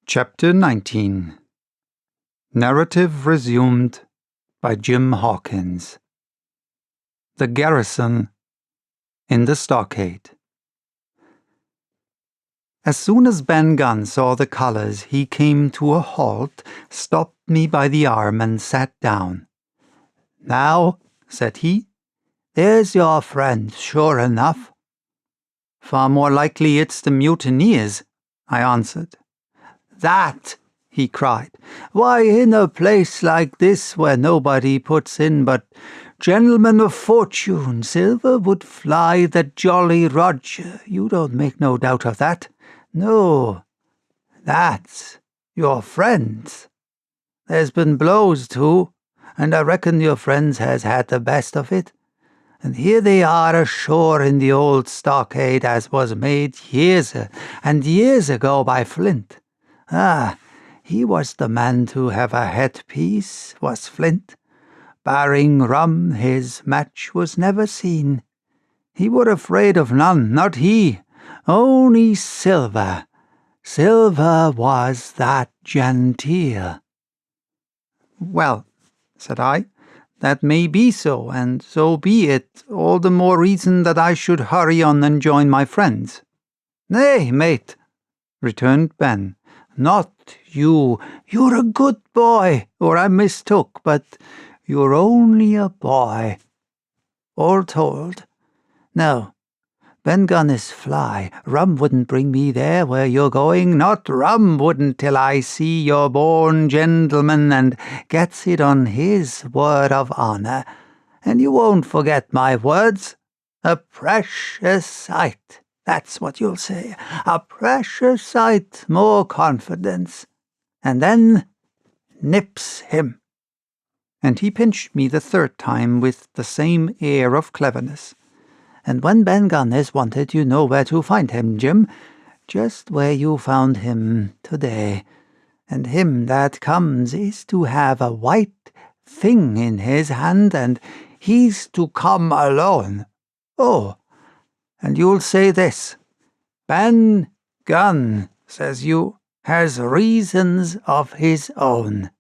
Chapter 19. Narrative resumed by Jim Hawkins. The Garrison in the Stockade. As soon as Ben Gunn saw the colours, he came to a halt, stopped me by the arm, and sat down. "Now," said he, "there's your friend, sure enough." "Far more likely it's the mutineers," I answered. "That!" he cried. "Why, in a place like this where nobody puts in but gentlemen of fortune, silver would fly the Jolly Roger. You don't make no doubt of that. No, that's your friends. There's been blows too, and I reckon your friends has had the best of it. And here they are ashore in the old stockade as was made years and years ago by Flint. Ah, he was the man to have a headpiece, was Flint. Barring rum, his match was never seen. He were afraid of none, not he, only silver. Silver was that genteel." "Well," said I, "that may be so, and so be it. All the more reason that I should hurry on and join my friends." "Nay, mate," returned Ben, "not you. You're a good boy, or I mistook, but you're only a boy, all told. No, Ben Gunn is fly. Rum wouldn't bring me there where you're going. Not rum wouldn't till I see you're born gentleman and gets it on his word of honour. And you won't forget my words. A precious sight. That's what you'll say. A precious sight more confidence. And then nips him." And he pinched me the third time with the same air of cleverness. "And when Ben Gunn is wanted, you know where to find him, Jim. Just where you found him today. And him that comes is to have a white thing in his hand, and he's to come alone. Oh, and you'll say this: Ben Gunn, says you, has reasons of his own."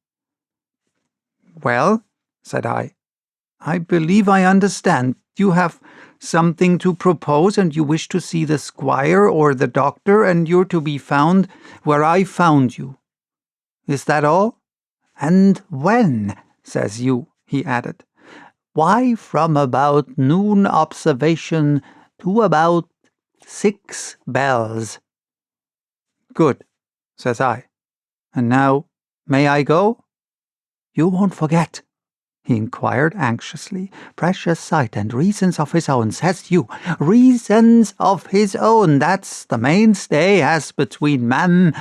"Well," said I believe I understand. You have something to propose, and you wish to see the squire or the doctor, and you're to be found where I found you. Is that all?" "And when, says you," he added. "Why, from about noon observation to about 6 bells. "Good," says I. "And now, may I go?" "You won't forget?" he inquired anxiously. "Precious sight and reasons of his own, says you. Reasons of his own, that's the mainstay as between man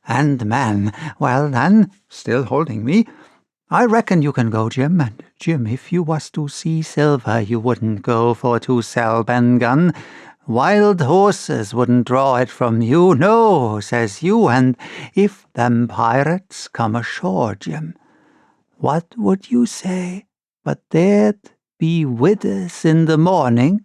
and man. Well, then," still holding me, "I reckon you can go, Jim. And, Jim, if you was to see silver, you wouldn't go for to sell Ben Gunn. Wild horses wouldn't draw it from you. No, says you. And if them pirates come ashore, Jim, what would you say but they'd be with us in the morning?"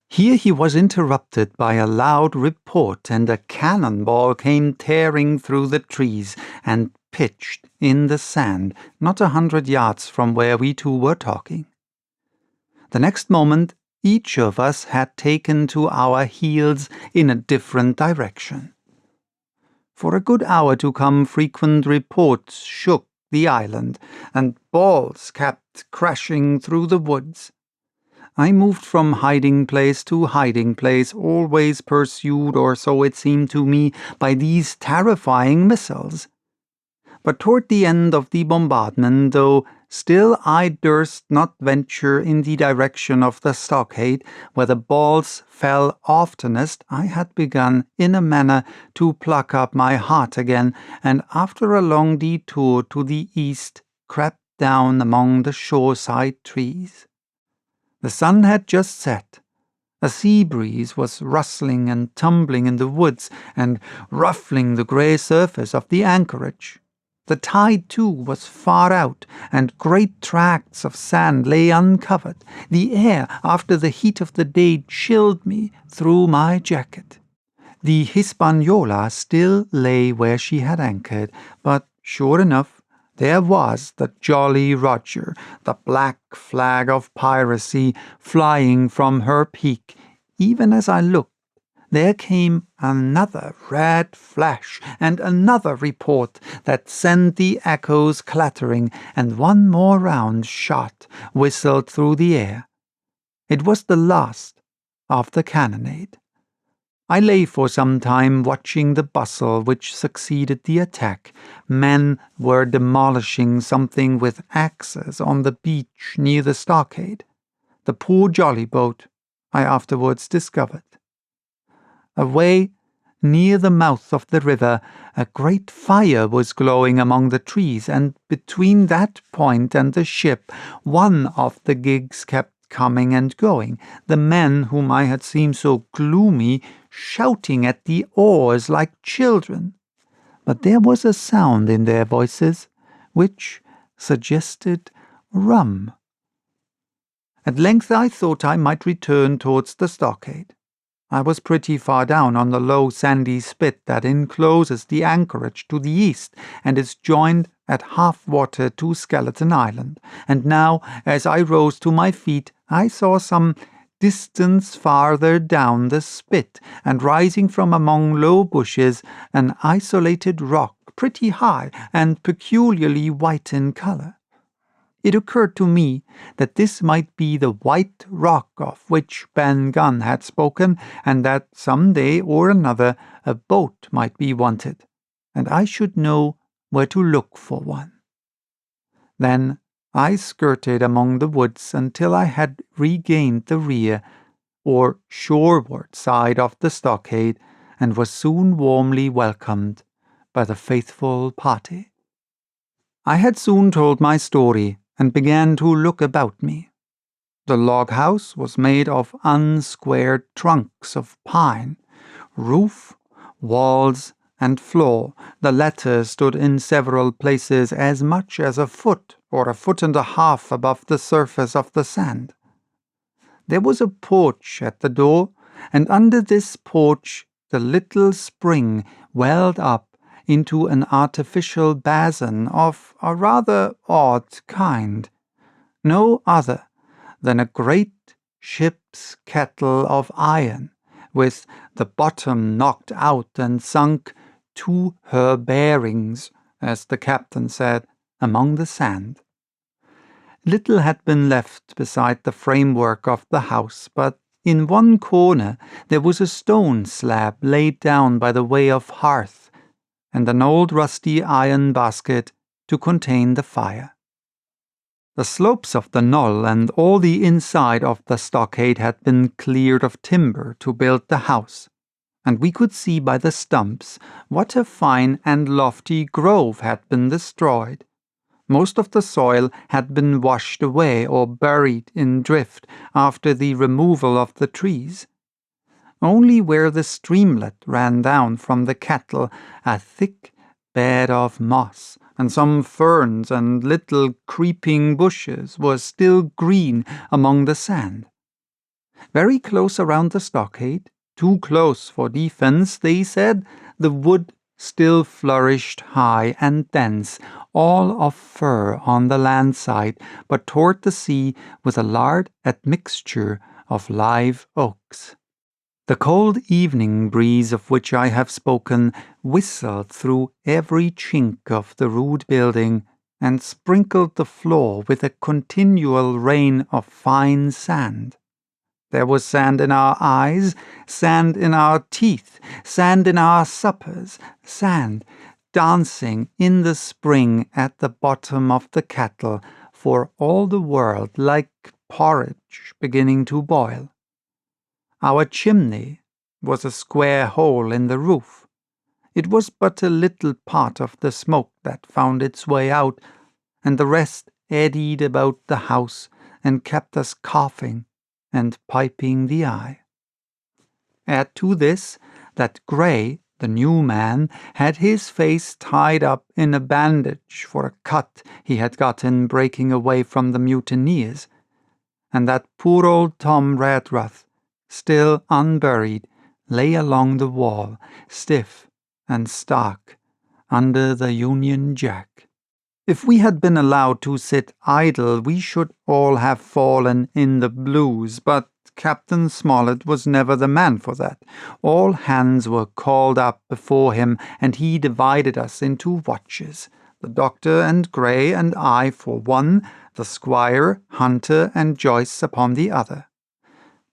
Here he was interrupted by a loud report, and a cannonball came tearing through the trees and pitched in the sand, not 100 yards from where we two were talking. The next moment, each of us had taken to our heels in a different direction. For a good hour to come, frequent reports shook the island, and balls kept crashing through the woods. I moved from hiding place to hiding place, always pursued, or so it seemed to me, by these terrifying missiles. But toward the end of the bombardment, though still I durst not venture in the direction of the stockade, where the balls fell oftenest, I had begun, in a manner, to pluck up my heart again, and after a long detour to the east, crept down among the shoreside trees. The sun had just set. A sea breeze was rustling and tumbling in the woods, and ruffling the grey surface of the anchorage. The tide, too, was far out, and great tracts of sand lay uncovered. The air, after the heat of the day, chilled me through my jacket. The Hispaniola still lay where she had anchored, but sure enough, there was the Jolly Roger, the black flag of piracy, flying from her peak. Even as I looked, there came another red flash and another report that sent the echoes clattering, and one more round shot whistled through the air. It was the last of the cannonade. I lay for some time watching the bustle which succeeded the attack. Men were demolishing something with axes on the beach near the Stockade. The poor jolly boat, I afterwards discovered. Away near the mouth of the river, a great fire was glowing among the trees, and between that point and the ship, one of the gigs kept coming and going, the men whom I had seen so gloomy shouting at the oars like children. But there was a sound in their voices which suggested rum. At length I thought I might return towards the Stockade. I was pretty far down on the low sandy spit that encloses the anchorage to the east and is joined at half water to Skeleton Island, and now, as I rose to my feet, I saw some distance farther down the spit, and rising from among low bushes, an isolated rock pretty high and peculiarly white in colour. It occurred to me that this might be the White Rock of which Ben Gunn had spoken, and that some day or another a boat might be wanted, and I should know where to look for one. Then I skirted among the woods until I had regained the rear, or shoreward side of the Stockade, and was soon warmly welcomed by the faithful party. I had soon told my story, and began to look about me. The log house was made of unsquared trunks of pine. Roof, walls, and floor, the latter stood in several places as much as a foot or a foot and a half above the surface of the sand. There was a porch at the door, and under this porch the little spring welled up into an artificial basin of a rather odd kind, no other than a great ship's kettle of iron, with the bottom knocked out and sunk to her bearings, as the captain said, among the sand. Little had been left beside the framework of the house, but in one corner there was a stone slab laid down by the way of hearth, and an old rusty iron basket to contain the fire. The slopes of the knoll and all the inside of the stockade had been cleared of timber to build the house, and we could see by the stumps what a fine and lofty grove had been destroyed. Most of the soil had been washed away or buried in drift after the removal of the trees. Only where the streamlet ran down from the kettle, a thick bed of moss and some ferns and little creeping bushes was still green among the sand. Very close around the stockade, too close for defense, they said, the wood still flourished high and dense, all of fir on the land side, but toward the sea with a large admixture of live oaks. The cold evening breeze of which I have spoken whistled through every chink of the rude building and sprinkled the floor with a continual rain of fine sand. There was sand in our eyes, sand in our teeth, sand in our suppers, sand dancing in the spring at the bottom of the kettle, for all the world like porridge beginning to boil. Our chimney was a square hole in the roof. It was but a little part of the smoke that found its way out, and the rest eddied about the house and kept us coughing and piping the eye. Add to this that Gray, the new man, had his face tied up in a bandage for a cut he had got in breaking away from the mutineers, and that poor old Tom Redruth, still unburied, lay along the wall, stiff and stark, under the Union Jack. If we had been allowed to sit idle, we should all have fallen in the blues, but Captain Smollett was never the man for that. All hands were called up before him, and he divided us into watches, the Doctor and Gray and I for one, the Squire, Hunter, and Joyce upon the other.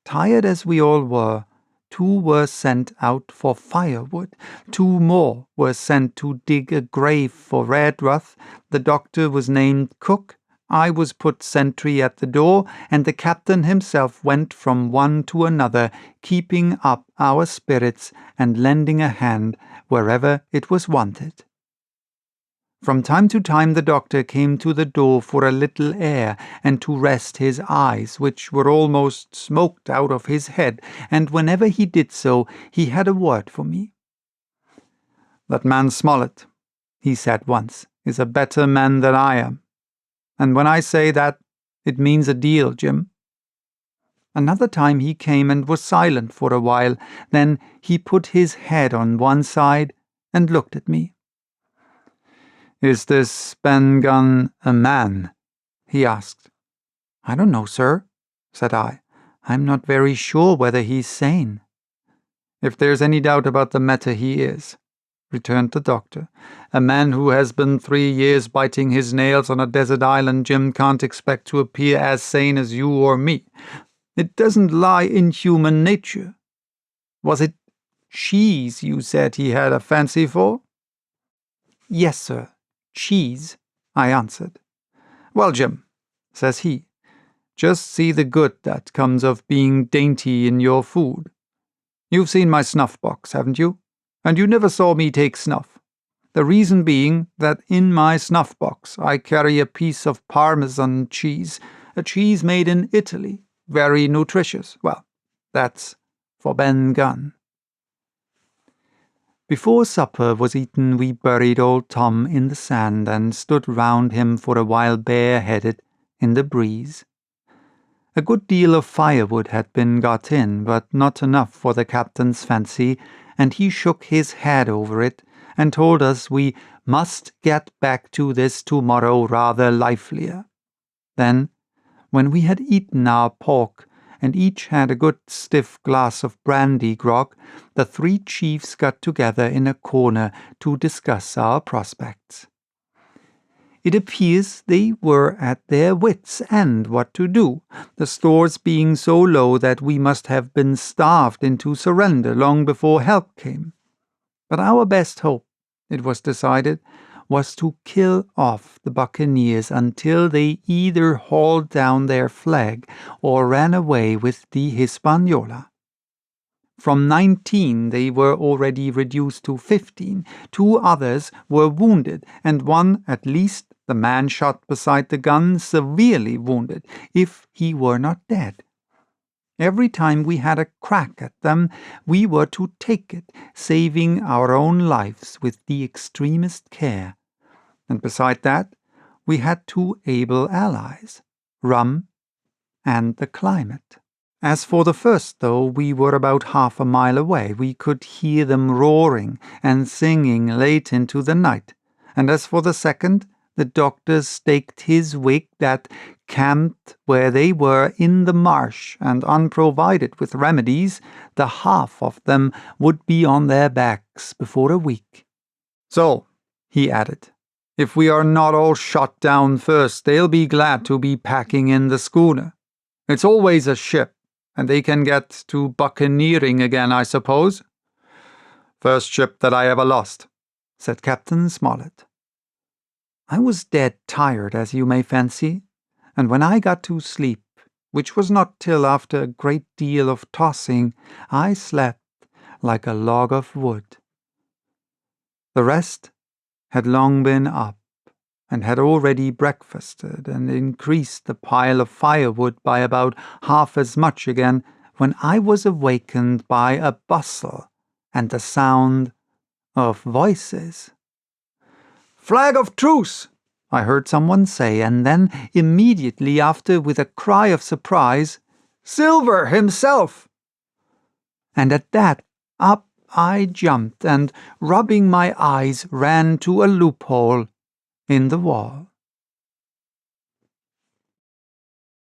Tired as we all were, 2 were sent out for firewood, 2 more were sent to dig a grave for Redruth, the Doctor was named cook, I was put sentry at the door, and the captain himself went from one to another, keeping up our spirits and lending a hand wherever it was wanted. From time to time the Doctor came to the door for a little air and to rest his eyes, which were almost smoked out of his head, and whenever he did so he had a word for me. "That man Smollett," he said once, "is a better man than I am. And when I say that, it means a deal, Jim." Another time he came and was silent for a while, then he put his head on one side and looked at me. "Is this Ben Gunn a man?" he asked. "I don't know, sir," said I. "I'm not very sure whether he's sane." "If there's any doubt about the matter, he is," returned the Doctor. "A man who has been 3 years biting his nails on a desert island, Jim, can't expect to appear as sane as you or me. It doesn't lie in human nature. Was it cheese you said he had a fancy for?" "Yes, sir. Cheese," I answered. "Well, Jim," says he, "just see the good that comes of being dainty in your food. You've seen my snuff-box, haven't you? And you never saw me take snuff. The reason being that in my snuff-box I carry a piece of Parmesan cheese, a cheese made in Italy, very nutritious. Well, that's for Ben Gunn." Before supper was eaten, we buried old Tom in the sand and stood round him for a while bare-headed in the breeze. A good deal of firewood had been got in, but not enough for the captain's fancy, and he shook his head over it and told us we must get back to this tomorrow rather livelier. Then, when we had eaten our pork, and each had a good stiff glass of brandy-grog, the 3 chiefs got together in a corner to discuss our prospects. It appears they were at their wits' end what to do, the stores being so low that we must have been starved into surrender long before help came. But our best hope, it was decided, was to kill off the buccaneers until they either hauled down their flag or ran away with the Hispaniola. From 19 they were already reduced to 15. 2 others were wounded, and one, at least, the man shot beside the gun, severely wounded, if he were not dead. Every time we had a crack at them, we were to take it, saving our own lives with the extremest care. And beside that, we had 2 able allies, rum and the climate. As for the first, though we were about half a mile away, we could hear them roaring and singing late into the night. And as for the second, the Doctor staked his wig that, camped where they were in the marsh and unprovided with remedies, the half of them would be on their backs before a week. "So," he added, "if we are not all shot down first, they'll be glad to be packing in the schooner. It's always a ship, and they can get to buccaneering again, I suppose." "First ship that I ever lost," said Captain Smollett. I was dead tired, as you may fancy, and when I got to sleep, which was not till after a great deal of tossing, I slept like a log of wood. The rest had long been up, and had already breakfasted and increased the pile of firewood by about half as much again, when I was awakened by a bustle and the sound of voices. "Flag of truce!" I heard someone say, and then immediately after, with a cry of surprise, "Silver himself!" And at that Up I jumped, and, rubbing my eyes, ran to a loophole in the wall.